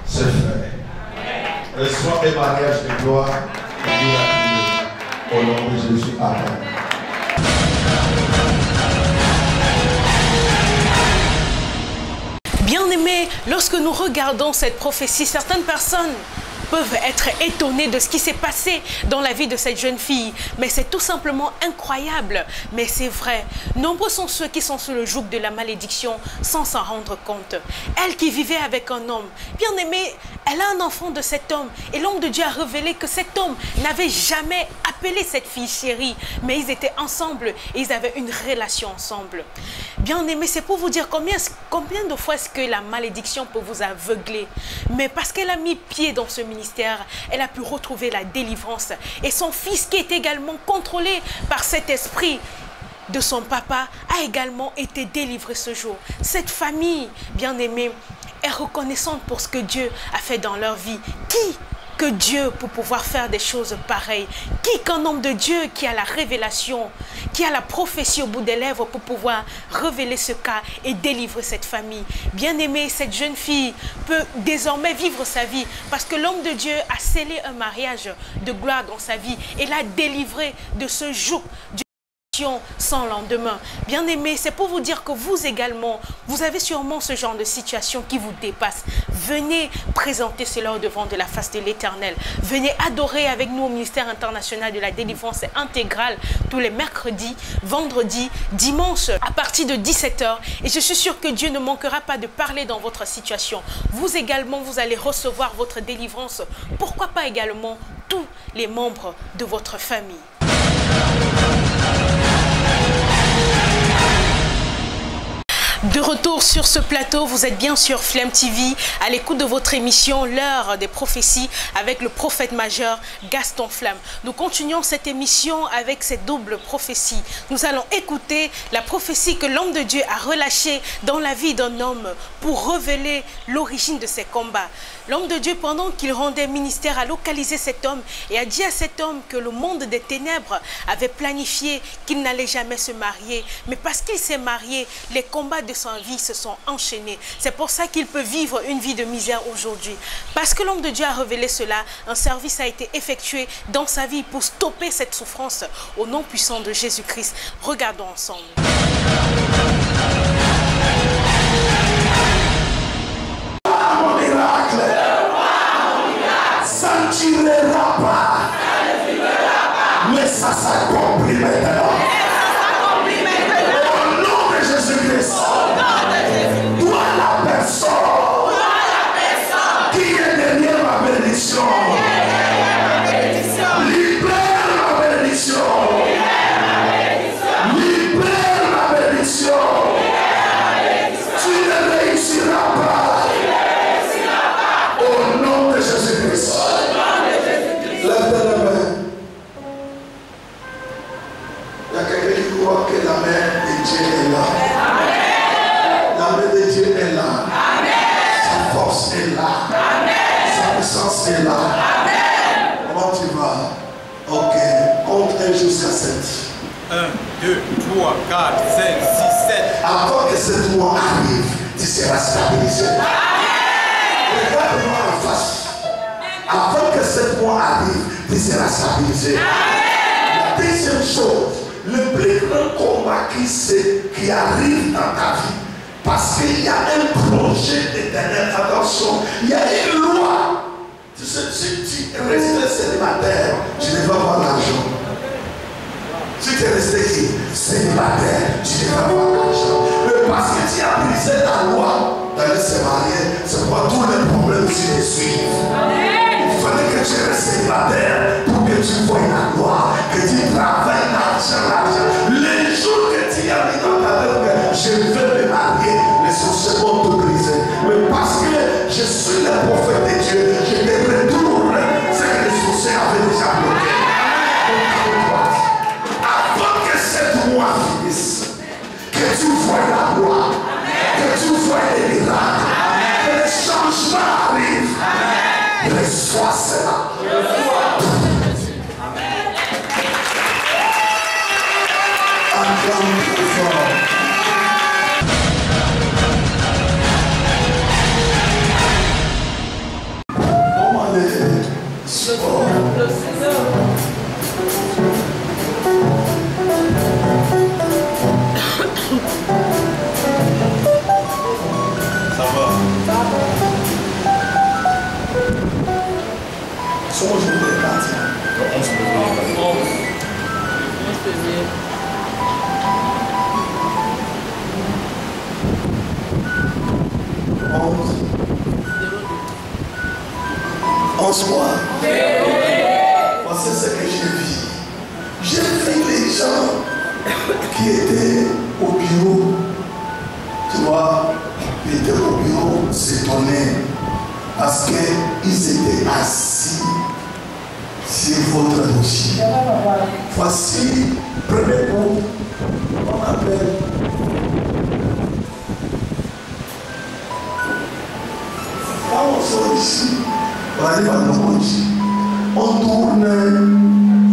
C'est fait. Reçois un mariage de gloire. Au nom de Jésus. Amen. Bien-aimés, lorsque nous regardons cette prophétie, certaines personnes peuvent être étonnés de ce qui s'est passé dans la vie de cette jeune fille. Mais c'est tout simplement incroyable. Mais c'est vrai. Nombreux sont ceux qui sont sous le joug de la malédiction sans s'en rendre compte. Elle qui vivait avec un homme, bien aimé, elle a un enfant de cet homme. Et l'homme de Dieu a révélé que cet homme n'avait jamais appelé cette fille chérie. Mais ils étaient ensemble et ils avaient une relation ensemble. Bien aimé, c'est pour vous dire combien de fois est-ce que la malédiction peut vous aveugler. Mais parce qu'elle a mis pied dans ce ministère, elle a pu retrouver la délivrance. Et son fils qui est également contrôlé par cet esprit de son papa a également été délivré ce jour. Cette famille, bien aimée, est reconnaissante pour ce que Dieu a fait dans leur vie. Qui que Dieu pour pouvoir faire des choses pareilles? Qui qu'un homme de Dieu qui a la révélation, qui a la prophétie au bout des lèvres pour pouvoir révéler ce cas et délivrer cette famille? Bien aimé, cette jeune fille peut désormais vivre sa vie parce que l'homme de Dieu a scellé un mariage de gloire dans sa vie et l'a délivré de ce joug sans lendemain. Bien aimé, c'est pour vous dire que vous également, vous avez sûrement ce genre de situation qui vous dépasse. Venez présenter cela au devant de la face de l'Éternel. Venez adorer avec nous au ministère international de la délivrance intégrale tous les mercredis, vendredis, dimanches à partir de 17 h. Et je suis sûre que Dieu ne manquera pas de parler dans votre situation. Vous également, vous allez recevoir votre délivrance. Pourquoi pas également tous les membres de votre famille. De retour sur ce plateau, vous êtes bien sur Flem TV, à l'écoute de votre émission L'heure des prophéties avec le prophète majeur Gaston Flamme. Nous continuons cette émission avec cette double prophétie. Nous allons écouter la prophétie que l'homme de Dieu a relâchée dans la vie d'un homme pour révéler l'origine de ses combats. L'homme de Dieu, pendant qu'il rendait ministère, a localisé cet homme et a dit à cet homme que le monde des ténèbres avait planifié qu'il n'allait jamais se marier. Mais parce qu'il s'est marié, les combats de sa vie se sont enchaînés. C'est pour ça qu'il peut vivre une vie de misère aujourd'hui. Parce que l'homme de Dieu a révélé cela, un service a été effectué dans sa vie pour stopper cette souffrance au nom puissant de Jésus-Christ. Regardons ensemble. Ça ne tirera pas. Mais ça s'accomplit maintenant. Au nom de Jésus-Christ. Toi la personne qui est derrière ma bénédiction. Libère ma bénédiction. Libère ma bénédiction. Tu ne réussiras pas. Au nom de Jésus-Christ. Lève ta main. Il y a quelqu'un qui croit que la main de Dieu est là. La main de Dieu est là. Sa force est là. Sa puissance est là. Comment tu vas? Ok. Compte 1 jusqu'à 7. 1, 2, 3, 4, 5, 6, 7. Avant que 7 mois arrive, tu seras stabilisé. Regarde-moi en face. Avant que 7 mois arrive, tu seras stabilisé. La deuxième chose, le plus grand combat qui arrive dans ta vie, parce qu'il y a un projet d'éternel, attention, il y a une loi. Tu sais, si tu es resté célibataire, tu ne vas pas avoir l'argent. Si tu es resté célibataire, tu ne vas pas avoir l'argent. Mais parce que tu as brisé la loi d'aller se marier, c'est pourquoi tous les problèmes se suivent. Il fallait que tu restes célibataire pour que tu vois la gloire, que tu travailles l'argent. Les jours que tu as mis dans ta tête que je vais me marier, les sorciers vont te briser. Mais parce que je suis le prophète de Dieu, je te retourne ce que les sorciers avaient déjà bloqué. Avant que 7 mois finissent, que tu vois la gloire, que tu vois les miracles, que les changements arrivent. Reçois cela. Acclame plus fort. Le Seigneur. Ça va. Comment je voudrais partir? On se en soi. Voici ce que j'ai vu. J'ai vu les gens qui étaient au bureau. Tu vois, ils étaient au bureau s'étonner parce qu'ils étaient assis sur votre dossier. Voici, premier coup, on appelle. Quand on sort ici, on arrive à Noboji, on tourne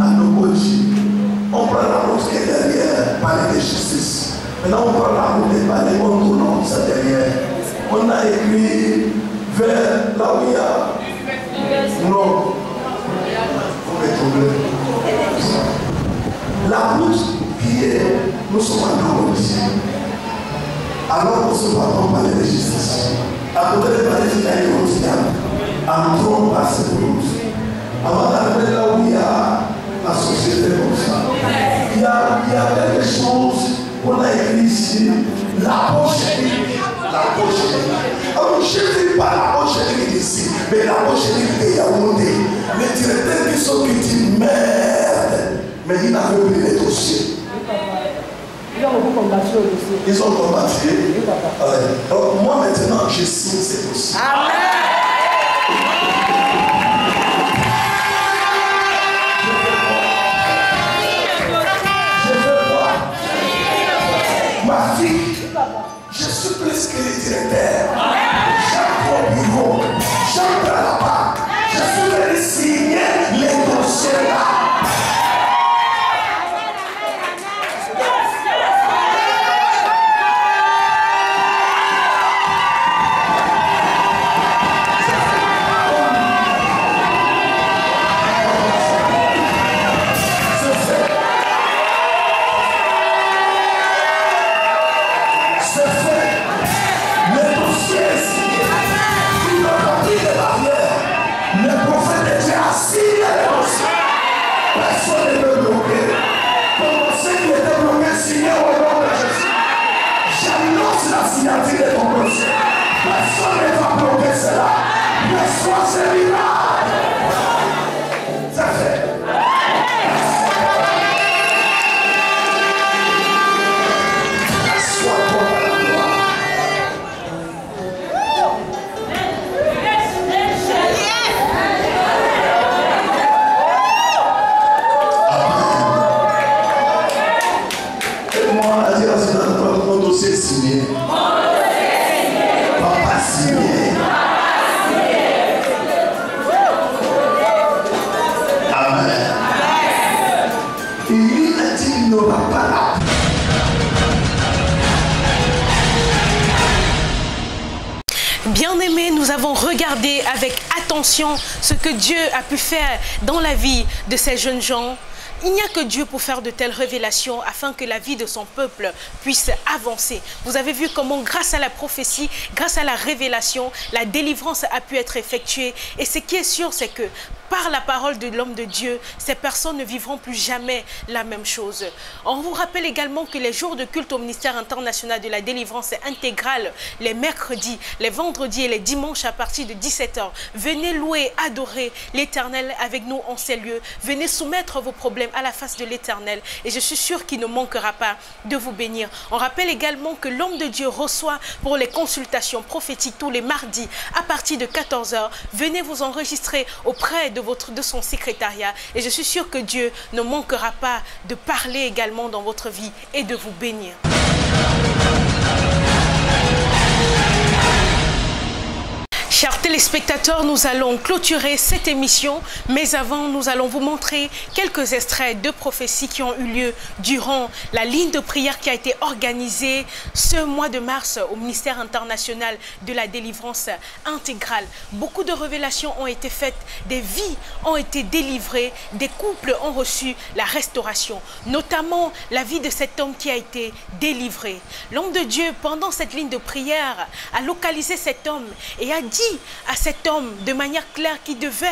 à Noboji, on prend la route qui est derrière, palais de justice. Maintenant on prend la route des palais, on tourne ça derrière. On a écrit vers là où il y a. Non. On est tombé. La route qui est, nous sommes à Noboji. Alors on se voit dans le palais de justice. À côté du palais de justice, entrons par cette route. Avant d'arriver là où il y a la société comme ça, il y a quelque chose qu'on a écrit ici, la poche éthique. La poche éthique. Alors je ne dis pas la poche éthique ici, mais la poche éthique de Yaoundé. Le directeur qui sont qui dit merde, mais il avait oublié les dossiers. Ils ont combattu le dossier. Ils ont combattu. Alors moi maintenant, je signe ces dossiers. Amen. Ma fille, je suis plus que le directeur. J'entre au bureau, j'entre là-bas. Je suis venu signer les dossiers là. Bien-aimés, nous avons regardé avec attention ce que Dieu a pu faire dans la vie de ces jeunes gens. Il n'y a que Dieu pour faire de telles révélations afin que la vie de son peuple puisse avancer. Vous avez vu comment grâce à la prophétie, grâce à la révélation, la délivrance a pu être effectuée. Et ce qui est sûr, c'est que par la parole de l'homme de Dieu, ces personnes ne vivront plus jamais la même chose. On vous rappelle également que les jours de culte au ministère international de la délivrance est intégrale les mercredis, les vendredis et les dimanches à partir de 17 h. Venez louer, adorer l'Éternel avec nous en ces lieux. Venez soumettre vos problèmes à la face de l'Éternel et je suis sûr qu'il ne manquera pas de vous bénir. On rappelle également que l'homme de Dieu reçoit pour les consultations prophétiques tous les mardis à partir de 14 h. Venez vous enregistrer auprès de son secrétariat et je suis sûr que Dieu ne manquera pas de parler également dans votre vie et de vous bénir. Chers téléspectateurs, nous allons clôturer cette émission, mais avant, nous allons vous montrer quelques extraits de prophéties qui ont eu lieu durant la ligne de prière qui a été organisée ce mois de mars au ministère international de la délivrance intégrale. Beaucoup de révélations ont été faites, des vies ont été délivrées, des couples ont reçu la restauration, notamment la vie de cet homme qui a été délivré. L'homme de Dieu, pendant cette ligne de prière, a localisé cet homme et a dit à cet homme de manière claire qu'il devait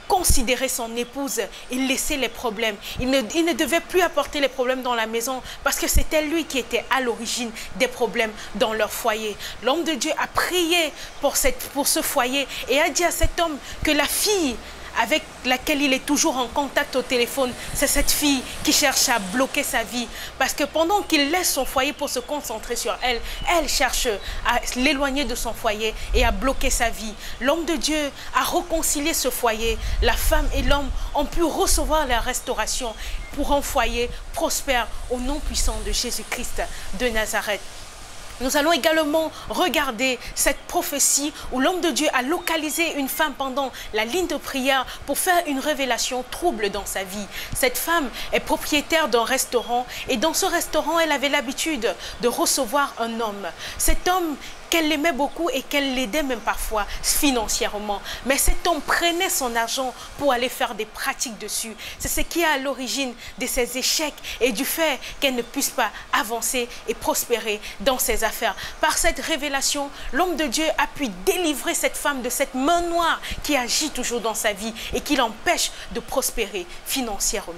considérer son épouse et laisser les problèmes. Il ne devait plus apporter les problèmes dans la maison parce que c'était lui qui était à l'origine des problèmes dans leur foyer. L'homme de Dieu a prié pour ce foyer et a dit à cet homme que la fille avec laquelle il est toujours en contact au téléphone, c'est cette fille qui cherche à bloquer sa vie. Parce que pendant qu'il laisse son foyer pour se concentrer sur elle, elle cherche à l'éloigner de son foyer et à bloquer sa vie. L'homme de Dieu a réconcilié ce foyer. La femme et l'homme ont pu recevoir la restauration pour un foyer prospère au nom puissant de Jésus-Christ de Nazareth. Nous allons également regarder cette prophétie où l'homme de Dieu a localisé une femme pendant la ligne de prière pour faire une révélation trouble dans sa vie. Cette femme est propriétaire d'un restaurant et dans ce restaurant, elle avait l'habitude de recevoir un homme. Cet homme qu'elle aimait beaucoup et qu'elle l'aidait même parfois financièrement. Mais cet homme prenait son argent pour aller faire des pratiques dessus. C'est ce qui est à l'origine de ses échecs et du fait qu'elle ne puisse pas avancer et prospérer dans ses affaires. Par cette révélation, l'homme de Dieu a pu délivrer cette femme de cette main noire qui agit toujours dans sa vie et qui l'empêche de prospérer financièrement.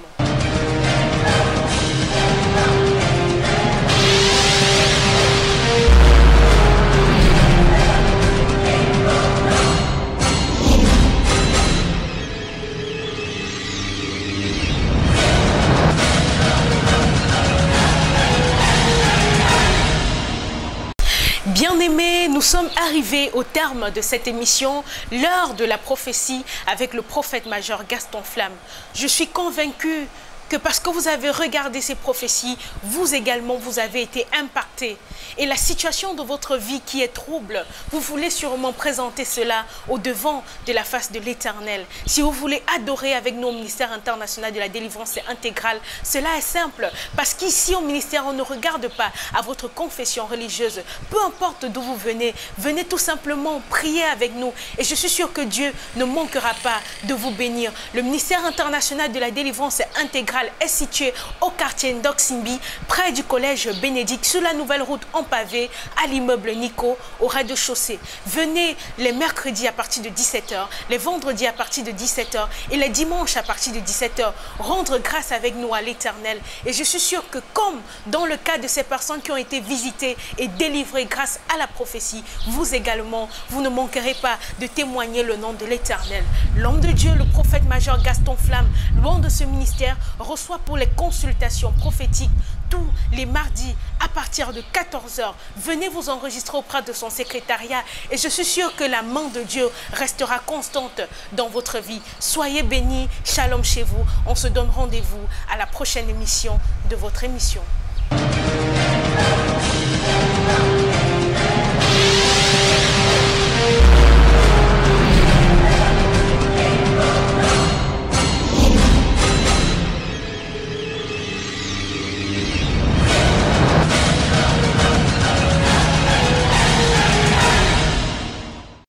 Bien-aimés, nous sommes arrivés au terme de cette émission, l'heure de la prophétie avec le prophète major Gaston Flamme. Je suis convaincue que parce que vous avez regardé ces prophéties, vous également, vous avez été impactés. Et la situation de votre vie qui est trouble, vous voulez sûrement présenter cela au devant de la face de l'Éternel. Si vous voulez adorer avec nous au ministère international de la délivrance intégrale, cela est simple. Parce qu'ici au ministère, on ne regarde pas à votre confession religieuse. Peu importe d'où vous venez, venez tout simplement prier avec nous. Et je suis sûre que Dieu ne manquera pas de vous bénir. Le ministère international de la délivrance intégrale est situé au quartier Ndoksimbi, près du collège Bénédicte, sur la nouvelle route en pavé, à l'immeuble Nico, au rez-de-chaussée. Venez les mercredis à partir de 17 h, les vendredis à partir de 17 h et les dimanches à partir de 17 h, rendre grâce avec nous à l'Éternel. Et je suis sûre que comme dans le cas de ces personnes qui ont été visitées et délivrées grâce à la prophétie, vous également, vous ne manquerez pas de témoigner le nom de l'Éternel. L'homme de Dieu, le prophète major Gaston Flamme, loin de ce ministère, reçoit pour les consultations prophétiques tous les mardis à partir de 14 h. Venez vous enregistrer auprès de son secrétariat et je suis sûre que la main de Dieu restera constante dans votre vie. Soyez bénis, shalom chez vous. On se donne rendez-vous à la prochaine émission de votre émission.